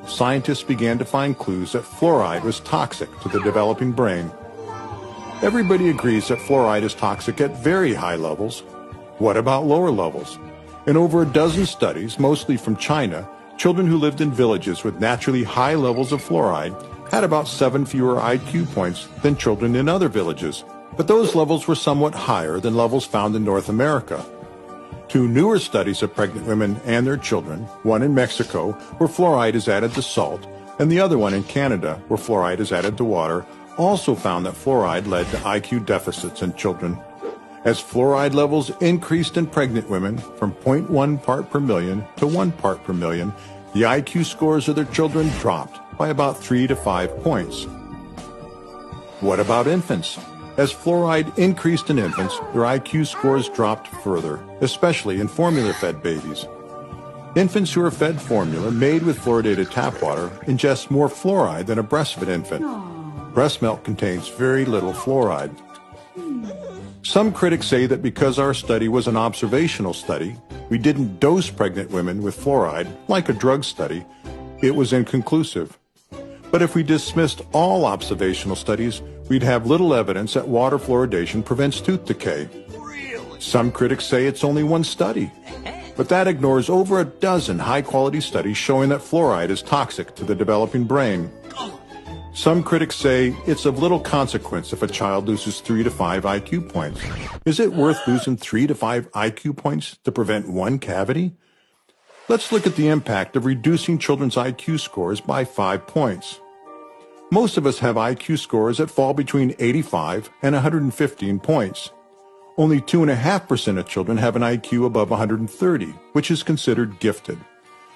scientists began to find clues that fluoride was toxic to the developing brain. Everybody agrees that fluoride is toxic at very high levels. What about lower levels? In over a dozen studies, mostly from China, children who lived in villages with naturally high levels of fluoride had about 7 fewer IQ points than children in other villages. But those levels were somewhat higher than levels found in North America. 2 newer studies of pregnant women and their children, one in Mexico, where fluoride is added to salt, and the other one in Canada, where fluoride is added to water, also found that fluoride led to IQ deficits in children. As fluoride levels increased in pregnant women from 0.1 part per million to 1 part per million, the IQ scores of their children dropped by about 3 to 5 points. What about infants? As fluoride increased in infants, their IQ scores dropped further, especially in formula-fed babies. Infants who are fed formula made with fluoridated tap water ingest more fluoride than a breastfed infant. Breast milk contains very little fluoride. Some critics say that because our study was an observational study, we didn't dose pregnant women with fluoride like a drug study, it was inconclusive. But if we dismissed all observational studies, we'd have little evidence that water fluoridation prevents tooth decay. Some critics say it's only one study, but that ignores over a dozen high-quality studies showing that fluoride is toxic to the developing brain. Some critics say it's of little consequence if a child loses 3 to 5 IQ points. Is it worth losing 3 to 5 IQ points to prevent one cavity? Let's look at the impact of reducing children's IQ scores by 5 points. Most of us have IQ scores that fall between 85 and 115 points. Only 2.5% of children have an IQ above 130, which is considered gifted.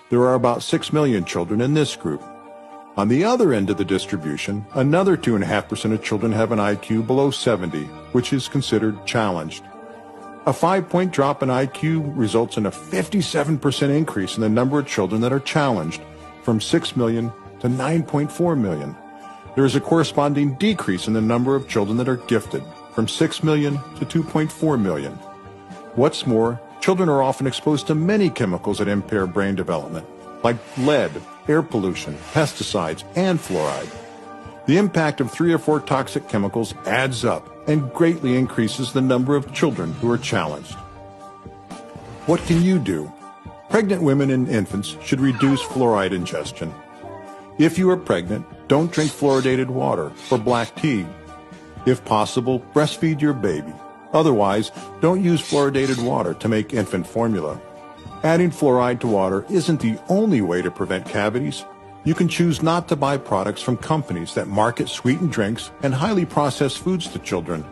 There are about 6 million children in this group. On the other end of the distribution, another 2.5% of children have an IQ below 70, which is considered challenged. A 5-point drop in IQ results in a 57% increase in the number of children that are challenged, from 6 million to 9.4 million. There is a corresponding decrease in the number of children that are gifted, from 6 million to 2.4 million. What's more, children are often exposed to many chemicals that impair brain development, like lead, air pollution, pesticides, and fluoride. The impact of 3 or 4 toxic chemicals adds up and greatly increases the number of children who are challenged. What can you do? Pregnant women and infants should reduce fluoride ingestion. If you are pregnant, don't drink fluoridated water or black tea. If possible, breastfeed your baby. Otherwise, don't use fluoridated water to make infant formula. Adding fluoride to water isn't the only way to prevent cavities. You can choose not to buy products from companies that market sweetened drinks and highly processed foods to children.